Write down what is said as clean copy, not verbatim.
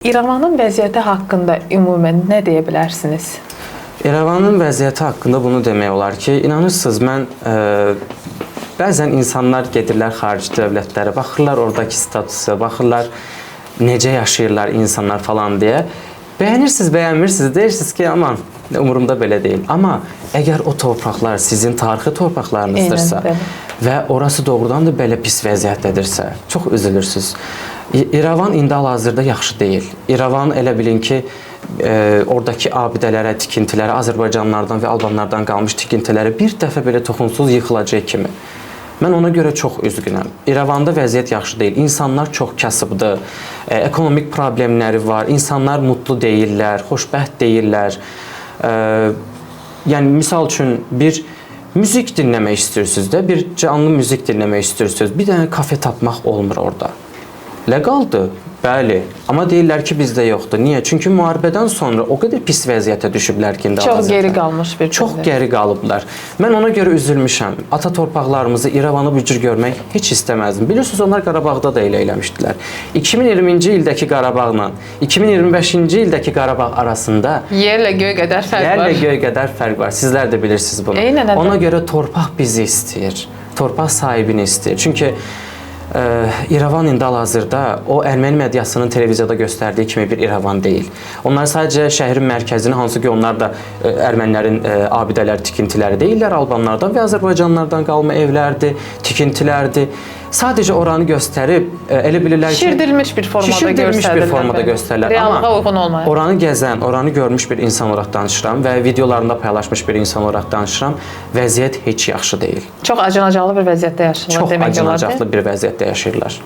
İrəvanın vəziyyəti haqqında ümumən nə deyə bilərsiniz? İrəvanın vəziyyəti haqqında bunu demək olar ki, inanırsınız, mən bəzən insanlar gedirlər xarici dövlətlərə, baxırlar oradakı statusa, baxırlar necə yaşayırlar insanlar falan deyə. Bəyənirsiniz, bəyənmirsiniz, deyirsiniz ki, aman, umurumda belə deyil. Amma əgər o torpaqlar sizin tarixi torpaqlarınızdırsa və orası doğrudan da belə pis vəziyyətdədirsə, çox üzülürsünüz. İrəvan indi hal-hazırda yaxşı deyil. İrəvan elə bilin ki, oradakı abidələrə, tikintilərə, Azərbaycanlardan və Albanlardan qalmış tikintilərə bir dəfə belə toxunsuz yıxılacaq kimi. Mən ona görə çox üzgünəm. İrəvanda vəziyyət yaxşı deyil. İnsanlar çox kasıbdır, ekonomik problemləri var, insanlar mutlu deyirlər, xoşbəxt deyirlər. Yəni, misal üçün, bir müzik dinləmək istəyirsiniz də, bir canlı müzik dinləmək istəyirsiniz, bir dənə kafe tapmaq olmur orada. Legaldır, bəli. Amma deyirlər ki, bizdə yoxdur. Niyə? Çünki müharibədən sonra o qədər pis vəziyyətə düşüblər ki, indi çox geri qalmış bir çox geri qalıblar. Mən ona görə üzülmüşəm. Ata torpaqlarımızı, İrəvanı bu cür görmək heç istəməzdim. Bilirsiniz, onlar Qarabağda da elə eləmişdilər. 2020-ci ildəki Qarabağla 2025-ci ildəki Qarabağ arasında yerlə göy qədər fərq var. Yerlə göy qədər fərq var. Sizlər də bilirsiniz bunu. Ona görə torpaq bizi istəyir. Torpaq sahibini istəyir. Çünki İrəvan indi hal-hazırda o erməni mediasının televiziyada göstərdiyi kimi bir İrəvan deyil. Onlar sadəcə şəhərin mərkəzini, hansı ki onlar da ermənilərin abidələri, tikintiləri deyirlər, Albanlardan və Azərbaycanlardan qalma evlərdir, tikintilərdir. Sadəcə oranı göstərib, elə bilirlər ki, şişirdilmiş bir formada göstərirlər. Reallığa uyğun olmayan. Oranı gəzən, oranı görmüş bir insan olaraq danışıram və videolarında paylaşmış bir insan olaraq danışıram. Vəziyyət heç yaxşı deyil. Çox acınacaqlı bir vəziyyətdə yaşayırlar. Çox acınacaqlı bir vəziyyətdə yaşayırlar.